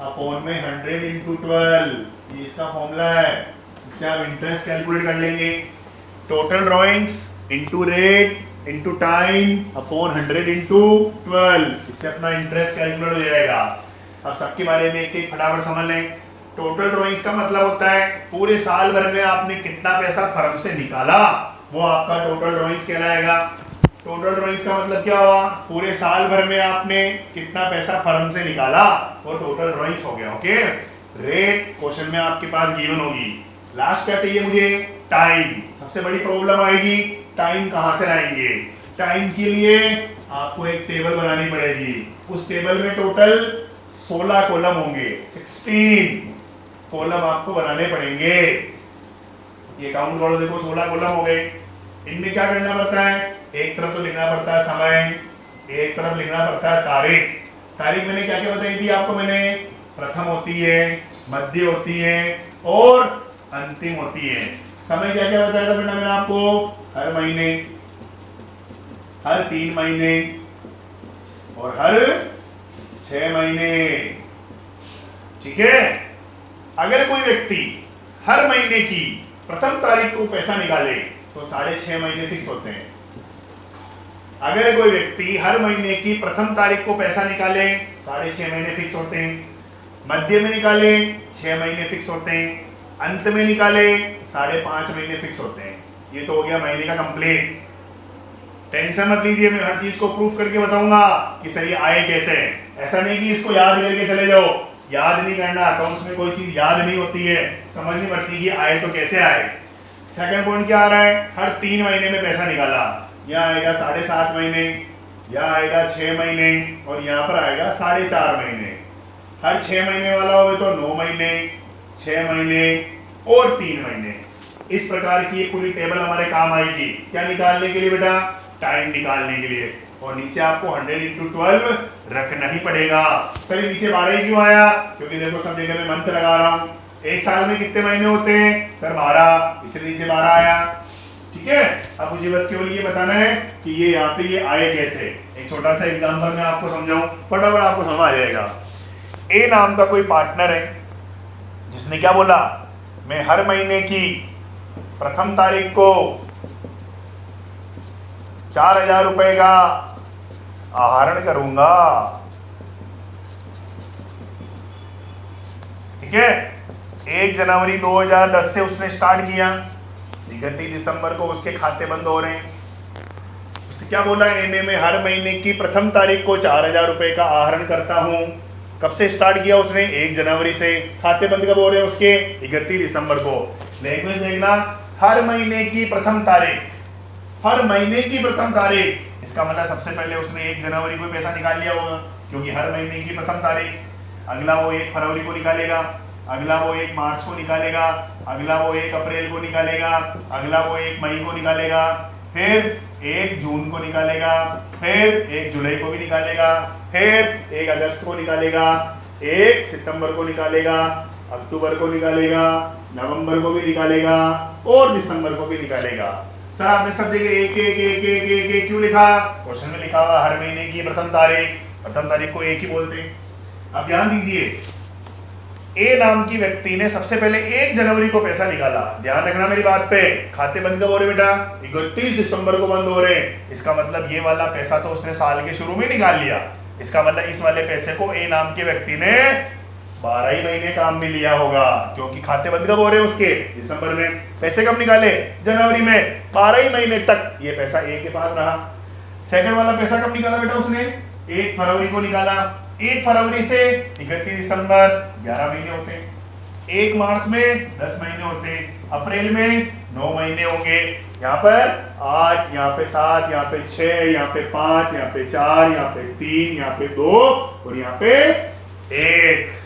upon में 100 इनटू 12। ये इसका फॉर्मूला है, इससे आप इंटरेस्ट कैलकुलेट कर लेंगे। Total drawings into rate into time upon 100 into 12, इससे अपना इंटरेस्ट कैलकुलेट हो जाएगा। अब सबके बारे में एक एक फटाफट समझ लें। टोटल ड्राइंग्स का मतलब होता है पूरे साल भर में आपने कितना पैसा फर्म से निकाला, वो आपका टोटल ड्राइंग्स कहलाएगा। टोटल ड्राइंग्स का मतलब क्या हुआ? पूरे साल भर में आपने कितना पैसा फर्म से निकाला, वो टोटल ड्राइंग्स हो गया। ओके। रेट क्वेश्चन में आपके पास गिवन होगी। लास्ट क्या चाहिए मुझे? टाइम। सबसे बड़ी प्रॉब्लम आएगी टाइम कहां से लाएंगे। टाइम के लिए आपको एक टेबल बनानी पड़ेगी। उस टेबल में टोटल 16 कॉलम होंगे, 16 कॉलम आपको बनाने पड़ेंगे। ये काउंट करो, देखो 16 कॉलम हो गए। इनमें क्या करना पड़ता है? एक तरफ तो लिखना पड़ता है समय, एक तरफ लिखना पड़ता है तारीख। तारीख मैंने क्या क्या बताई थी आपको? मैंने प्रथम होती है, मध्य होती है और अंतिम होती है। समय क्या क्या बताया था बेटा मैंने आपको? हर महीने, हर 3 महीने और हर 6 महीने। ठीक है। अगर कोई व्यक्ति हर महीने की प्रथम तारीख को पैसा निकाले तो 6.5 महीने फिक्स होते हैं। अगर कोई व्यक्ति हर महीने की प्रथम तारीख को पैसा निकाले 6.5 महीने फिक्स होते हैं। मध्य में निकाले 6 महीने फिक्स होते हैं। अंत में निकाले 5.5 महीने फिक्स होते हैं। ये तो हो गया महीने का कंप्लीट। टेंशन मत लीजिए, मैं हर चीज को प्रूफ करके बताऊंगा कि सर ये आए कैसे। ऐसा नहीं कि इसको याद करके चले जाओ, याद नहीं करना। अकाउंट्स में कोई चीज याद नहीं होती है, समझनी पड़ती कि आए तो कैसे आए। सेकंड पॉइंट क्या आ रहा है? हर 3 महीने में पैसा निकाला, यहाँ आएगा 7.5 महीने, यहाँ आएगा 6 महीने और यहाँ पर आएगा 4.5 महीने। हर 6 महीने वाला हो तो 9 महीने, 6 महीने और 3 महीने। इस प्रकार की पूरी टेबल हमारे काम आएगी। क्या निकालने के लिए बेटा? टाइम निकालने के लिए। और नीचे आपको 100 × 12 रखना ही पड़ेगा। चलिए नीचे 12 ही क्यों आया? क्योंकि देखो सब जगह में मंथ लगा रहा हूँ। एक साल में कितने महीने होते हैं सर? 12, इसलिए नीचे 12 आया। ठीक है। अब मुझे बस केवल ये बताना है कि ये यहाँ पे ये आए कैसे। एक छोटा सा एग्जांपल मैं आपको समझाऊं, फटाफट आपको समझ आ जाएगा। ए नाम का कोई पार्टनर है जिसने क्या बोला? मैं हर महीने की प्रथम तारीख को 4,000 रुपए का आहरण करूंगा। ठीक है। 1 जनवरी 2010 से उसने स्टार्ट किया, 31 दिसंबर को उसके खाते बंद हो रहे हैं। उसने क्या बोला? एने में हर महीने की प्रथम तारीख को 4,000 रुपए का आहरण करता हूं। कब से स्टार्ट किया उसने? 1 जनवरी से। खाते बंद कब हो रहे हैं उसके? 31 दिसंबर को। लैंग्वेज देखना, हर महीने की प्रथम तारीख, हर महीने की प्रथम तारीख, इसका मतलब सबसे पहले उसने 1 जनवरी को पैसा निकाल लिया होगा क्योंकि हर महीने की प्रथम तारीख, अगला वो 1 फरवरी को निकालेगा, अगला वो 1 मार्च को निकालेगा, अगला वो 1 अप्रैल को निकालेगा, अगला वो 1 मई को निकालेगा, फिर 1 जून को निकालेगा, फिर 1 जुलाई को भी निकालेगा, फिर 1 अगस्त को निकालेगा, 1 सितंबर को निकालेगा, अक्टूबर को निकालेगा, नवंबर को भी निकालेगा और दिसंबर को भी निकालेगा। सर आपने सब जगह एक एक एक एक एक एक क्यों लिखा? क्वेश्चन में लिखा हुआ हर महीने की प्रथम तारीख को एक ही बोलते हैं। अब ध्यान दीजिए, ए नाम की व्यक्ति ने सबसे पहले 1 जनवरी को पैसा निकाला। ध्यान रखना मेरी बात पे, खाते बंद कब हो रहे बेटा? 31 दिसंबर को बंद हो रहे। इसका मतलब ये वाला पैसा तो उसने साल के शुरू में निकाल लिया। इसका मतलब इस वाले पैसे को ए नाम के व्यक्ति ने 12 ही महीने काम में लिया होगा क्योंकि खाते बंद कब हो रहे हैं उसके? दिसंबर में। पैसे कब निकाले? जनवरी में। 12 ही महीने तक ये पैसा ए के पास रहा। सेकंड वाला पैसा कब निकाला बेटा उसने? 1 फरवरी को निकाला। 1 फरवरी से 31 दिसंबर 11 महीने होते हैं। 1 मार्च में 10 महीने होते हैं। अप्रैल में 9 महीने होंगे। यहाँ पर 8, यहाँ पे 7, यहाँ पे 6, यहाँ पे 5, यहाँ पे 4, यहाँ पे 3, यहाँ पे 2 और यहाँ पे 1।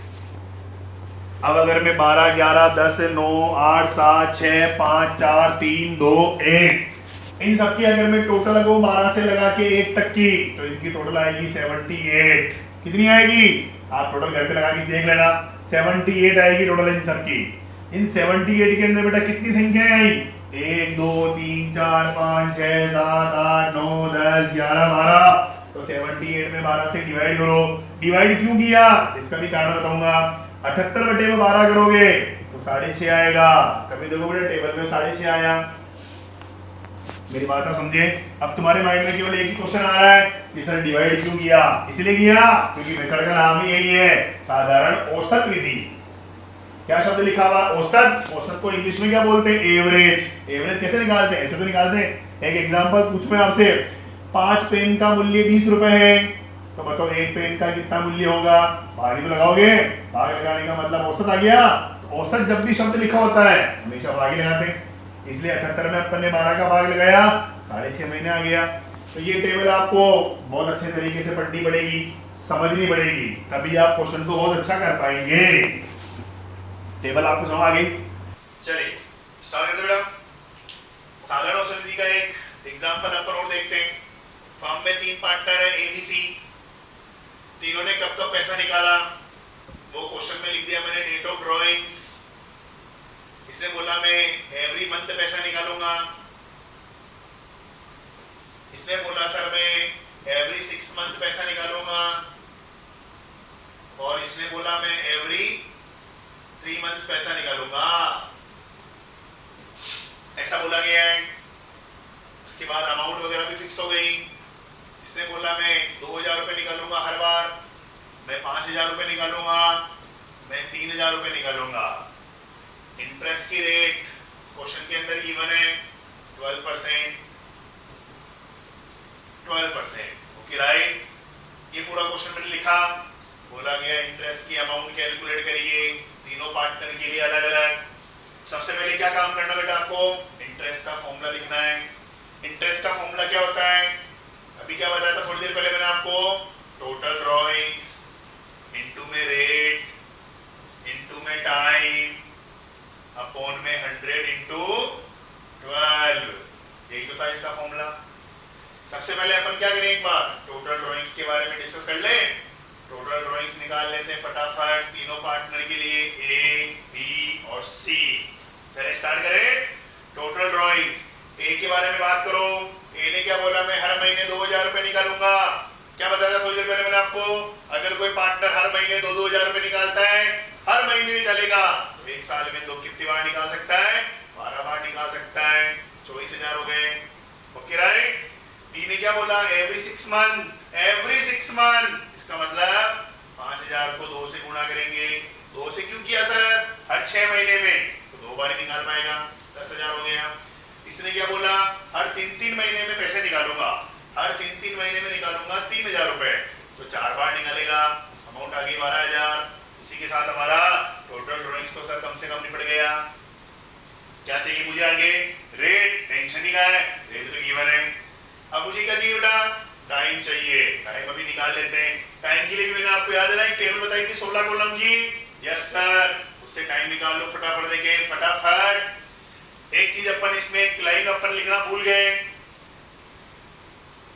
अब अगर मैं 12, 11, 10, 9, 8, 7, 6, 5, 4, 3, 2, 1 इन सबकी अगर मैं टोटल लगाऊं 12 से लगा के 1 तक की तो इनकी टोटल आएगी 78। कितनी आएगी? आप टोटल घर पे लगा के देख लेना। 78 आएगी टोटल इन सबकी। इन 78 के अंदर बेटा कितनी संख्याएं आई? 1, 2, 3, 4, 5, 6, 7, 8, 9, 10, 11, 12। तो 78 में 12 से डिवाइड करो। डिवाइड क्यों किया इसका भी कारण बताऊंगा। 78/12 करोगे तो 6.5 आएगा। कभी देखो बेटा टेबल में 6.5 आया। मेरी बात आप समझे? अब तुम्हारे माइंड में केवल एक ही क्वेश्चन आ रहा है कि सर डिवाइड क्यों किया? इसलिए किया क्योंकि मेथड का नाम ही यही है, साधारण औसत विधि। क्या शब्द लिखा हुआ? औसत। औसत को इंग्लिश में क्या बोलते हैं? एवरेज। एवरेज कैसे निकालते हैं? ऐसे तो निकालते हैं। एक एग्जांपल पूछ मैं आपसे, 5 पेन का मूल्य 20 रुपए है तो बताओ 1 पेन का कितना मूल्य होगा? भाग तो लगाओगे। भाग लगाने का मतलब औसत आ गया। औसत जब भी शब्द लिखा होता है हमेशा भाग ही लगाते हैं। इसलिए 78 में अपन ने 12 का भाग लगाया, 6.5 महीने आ गया। तो ये टेबल आपको बहुत अच्छे तरीके से पढ़नी पड़ेगी, समझनी पड़ेगी, तभी आप क्वेश्चन को बहुत अच्छा कर पाएंगे। टेबल आपको समझ आ गई? चलिए स्टार्ट करते बेटा। साधारण औसत विधि का एक एग्जांपल अपन और देखते हैं। फर्म में 3 पार्टनर है एबीसी। तीनों ने कब कब पैसा निकाला वो क्वेश्चन में लिख दिया मैंने, डेट ऑफ ड्रॉइंग्स। इसने बोला मैं एवरी मंथ पैसा निकालूंगा। इसने बोला सर मैं एवरी 6 मंथ पैसा निकालूंगा। और इसने बोला मैं एवरी 3 मंथ्स पैसा निकालूंगा। ऐसा बोला गया है। उसके बाद अमाउंट वगैरह भी फिक्स हो गई। इसने बोला मैं 2000 रुपए निकालूंगा हर बार, मैं 5000 रुपए निकालूंगा, मैं 3000 रुपए निकालूंगा। इंटरेस्ट की रेट क्वेश्चन के अंदर इवन है 12%। 12%। Okay right. ये पूरा क्वेश्चन मैंने लिखा। बोला गया इंटरेस्ट की अमाउंट कैलकुलेट करिए तीनों पार्टनर के लिए अलग अलग। सबसे पहले क्या काम करना बेटा आपको? इंटरेस्ट का फॉर्मूला लिखना है। इंटरेस्ट का फॉर्मूला क्या होता है? अभी क्या बताया था थोड़ी देर पहले मैंने आपको? टोटल ड्रॉइंग्स इनटू में रेट इनटू में टाइम अपॉन में 100 इनटू 12। यही तो था इसका फॉर्मूला। सबसे पहले अपन क्या करें, एक बार टोटल ड्रॉइंग्स के बारे में डिस्कस कर लें। टोटल ड्रॉइंग्स निकाल लेते हैं फटाफट तीनों पार्टनर के लिए, ए, बी और सी। चलिए स्टार्ट करें। टोटल ड्रॉइंग्स ए के बारे में बात करो। ए ने क्या बोला? मैं हर महीने 2000 रुपए निकालूंगा। क्या बताया थोड़ी देर पहले मैंने आपको? अगर कोई पार्टनर हर महीने 2-2000 रुपए निकालता है, हर महीने निकालेगा तो एक साल में 2 कितनी बार निकाल सकता है? 12 बार निकाल सकता है। 24,000 हो गए। Okay right. बी ने क्या बोला? Every 6 month. एवरी 6 मंथ इसका मतलब 5000 को 2 से गुणा करेंगे। 2 से क्यों किया सर? हर 6 महीने में तो 2 बार ही निकाल पाएगा। 10,000 हो गया। इसने क्या बोला? हर 3-3 महीने में पैसे निकालूंगा। हर 3-3 महीने में निकालूंगा 3000 रुपए तो 4 बार निकालेगा। अमाउंट आ गई 12,000। इसी के साथ हमारा टोटल ड्रॉइंग्स तो सर कम से कम निपट गया। क्या चाहिए मुझे आगे? रेट। टेंशन ही कहाँ है, रेट तो गिवन है। अब मुझे क्या चाहिए बेटा? टाइम चाहिए। टाइम अभी निकाल लेते हैं। टाइम के लिए भी मैंने आपको याद है ना एक टेबल बताई थी 16 कॉलम की। यस सर, उससे टाइम निकाल लो फटाफट। देखें फटाफट। एक चीज अपन इसमें एक लाइन अपन लिखना भूल गए।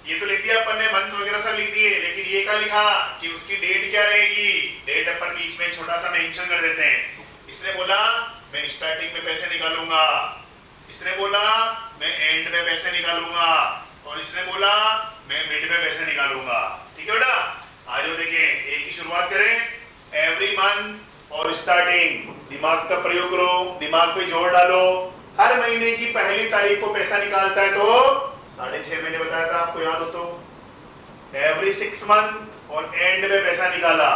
ये तो लिख दिया अपन ने, मंथ वगैरह सब लिख दिए, लेकिन ये क्या लिखा कि उसकी डेट क्या रहेगी? डेट अपन बीच में छोटा सा मेंशन कर देते हैं। इसने बोला मैं स्टार्टिंग में पैसे निकालूंगा, इसने बोला मैं एंड में पैसे निकालूंगा, और इसने बोला मैं मिड में पैसे निकालूंगा। ठीक है बेटा, आ जाओ देखें। एक की शुरुआत करें। एवरी मंथ और स्टार्टिंग, दिमाग का प्रयोग करो, दिमाग पे जोर डालो। हर महीने की पहली तारीख को पैसा निकालता है तो 6.5 महीने बताया था आपको, याद हो तो। एवरी 6 मंथ और एंड में पैसा निकाला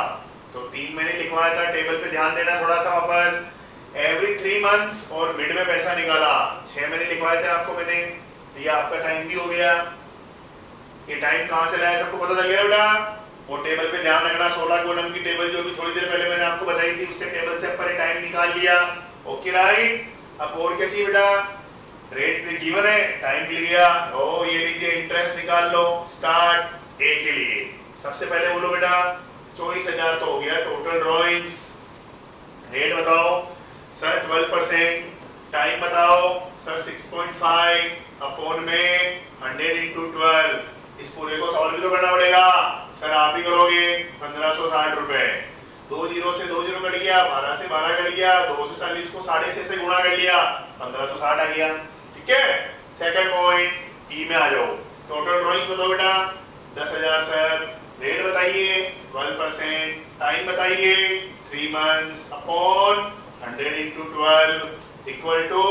तो 3 महीने लिखवाया था। टेबल पे ध्यान देना थोड़ा सा वापस। एवरी 3 मंथ्स और मिड में पैसा निकाला, 6 महीने लिखवाए थे आपको मैंने। तो ये आपका टाइम भी हो गया। ये टाइम कहां से लाया सबको पता चल गया बेटा? वो टेबल पे ध्यान रखना, 16 कॉलम की टेबल जो भी थोड़ी देर पहले मैंने आपको बताई थी, उससे टेबल से अपन टाइम निकाल लिया। Okay right. अब और क्या चाहिए बेटा? रेट गिवन है, टाइम मिल गया। ओ ये लीजिए, इंटरेस्ट निकाल लो। स्टार्ट ए के लिए सबसे पहले बोलो बेटा 24,000 तो हो गया टोटल ड्राइंग्स। रेट बताओ सर 12%। टाइम बताओ सर 6.5 अपॉन में 100 इंटू 12। इस पूरे को सॉल्व भी तो करना पड़ेगा सर, आप ही करोगे। 1560 रुपए। 2 जीरो से 2 जीरो कट गया, 12 से 12 कट गया, 240 को 6.5 से गुणा कर लिया, 1560 आ गया। ठीक है, सेकंड पॉइंट ई में आ जाओ। टोटल ड्राइंग्स बताओ बेटा 10,000 सर। रेट बताइए 12%। टाइम बताइए 3 months upon 100 into 12 equal to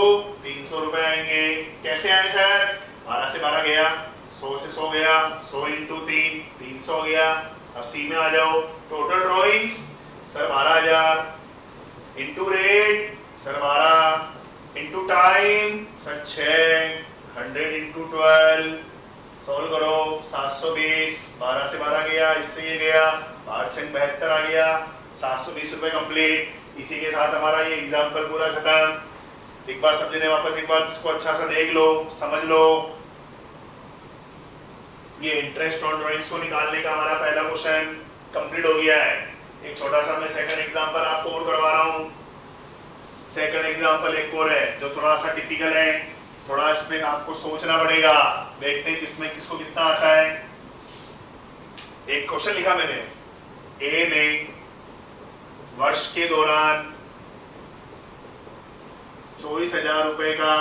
300 रुपए आएंगे। कैसे आए सर? 12 से 12 गया, 100 से 100 गया, 100 इंटू 3 300 हो गया। अब सी में आ जाओ। Total drawings sir 12,000 into rate sir 12 into time sir 6, 100 into 12 solve करो 720। 12 से 12 गया, इससे ये गया, 12 6 72 आ गया, 720 रुपए कंप्लीट। इसी के साथ हमारा ये एग्जाम्पल पूरा खत्म। एक बार समझने वापस एक बार इसको अच्छा सा देख लो, समझ लो। ये इंटरेस्ट ऑन ड्राइंग्स को निकालने का हमारा पहला क्वेश्चन कंप्लीट हो गया है। एक छोटा सा मैं सेकंड एग्जांपल आपको और करवा रहा हूँ। सेकंड एग्जांपल एक और है जो थोड़ा सा टिपिकल है, थोड़ा इसमें आपको सोचना पड़ेगा। देखते हैं किसमें किसको कितना आता है। एक क्वेश्चन लिखा मैंने, ए ने वर्ष के दौरान 24,000 रुपए का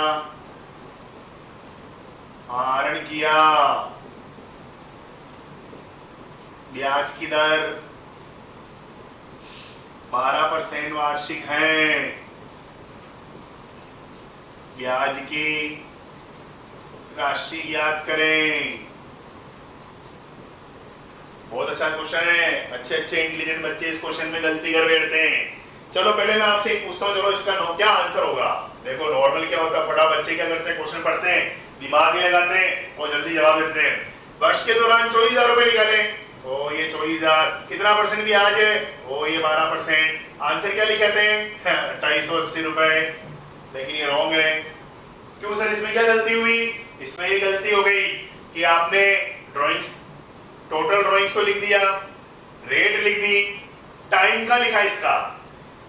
आहरण किया। ब्याज की दर 12% वार्षिक है। ब्याज की राशि ज्ञात करें। बहुत अच्छा क्वेश्चन है। अच्छे इंटेलिजेंट बच्चे इस क्वेश्चन में गलती कर बैठते हैं। चलो पहले मैं आपसे एक पूछता हूँ, चलो इसका क्या आंसर होगा। देखो नॉर्मल क्या होता है, फटा बच्चे क्या करते हैं, क्वेश्चन पढ़ते हैं, दिमाग ही लगाते हैं और जल्दी जवाब देते हैं। वर्ष के दौरान 24,000 रुपए निकाले, ओ ये 24,000, कितना परसेंट ब्याज है, ओ ये 12%। आंसर क्या लिखे थे 280 रुपए, लेकिन ये रॉन्ग है। क्यों सर, इसमें क्या गलती हुई? इसमें ये गलती हो गई कि आपने ड्राइंग्स टोटल ड्राइंग्स तो लिख दिया, रेट लिख दी, टाइम का लिखा इसका।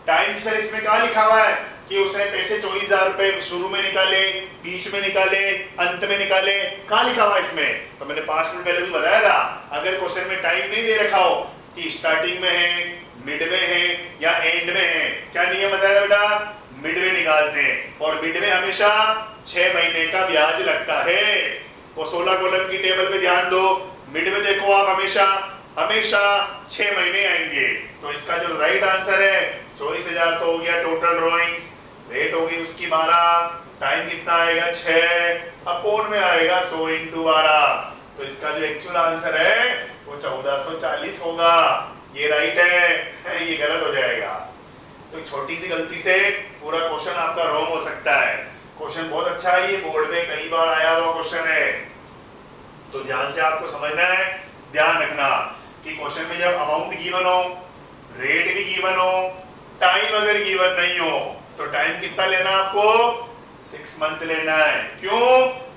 टाइम सर इसमें क्या लिखा हुआ है कि उसने पैसे 24,000 रुपए शुरू में निकाले, बीच में निकाले, अंत में निकाले, कहाँ लिखा हुआ इसमें? तो मैंने 5 मिनट पहले भी बताया था, अगर क्वेश्चन में टाइम नहीं दे रखा हो कि स्टार्टिंग में है, मिड में है या एंड में है, क्या नियम बताया बेटा? मिड में निकालते हैं, और मिड में हमेशा 6 महीने का ब्याज लगता है। वो 16 कॉलम की टेबल पे ध्यान दो, मिड में देखो आप, हमेशा 6 महीने आएंगे। तो इसका जो राइट आंसर है 24,000 तो हो गया टोटल ड्राइंग्स। रेट होगी उसकी 12, टाइम कितना आएगा 6, अपॉन में आएगा 100 इंटू 12। तो इसका जो एक्चुअल आंसर है वो 1440 होगा। ये राइट है, ये गलत हो जाएगा। तो छोटी सी गलती से पूरा क्वेश्चन आपका रॉन्ग हो सकता है। क्वेश्चन बहुत अच्छा है, ये बोर्ड में कई बार आया हुआ क्वेश्चन है, तो ध्यान से आपको समझना है। ध्यान रखना कि क्वेश्चन में जब अमाउंट गिवन हो, रेट भी गिवन हो, टाइम अगर गिवन नहीं हो, तो टाइम कितना लेना आपको 6 मंथ लेना है। क्यों?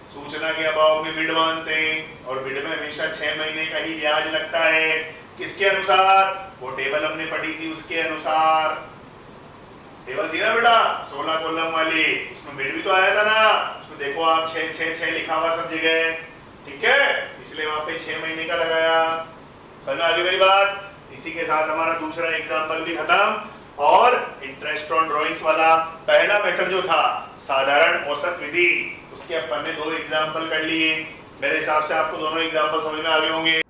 सूचना के अभाव में मिड मानते हैं और मिड में हमेशा 6 महीने का ही ब्याज लगता है। किसके अनुसार? वो टेबल हमने पढ़ी थी उसके अनुसार। टेबल थी ना बेटा 16 कॉलम वाली, उसमें मिड भी तो आया था ना, उसमें देखो आप 6 6 6 लिखा हुआ सब जगह, ठीक है, इसलिए वहां पे 6 महीने का लगाया। समझ में आ गई मेरी बात? इसी के साथ हमारा दूसरा एग्जाम्पल भी खत्म। और इंटरेस्ट ऑन ड्रॉइंग्स वाला पहला मेथड जो था साधारण औसत विधि, उसके अपन ने 2 एग्जाम्पल कर लिए। मेरे हिसाब से आपको दोनों एग्जाम्पल समझ में आ गए होंगे।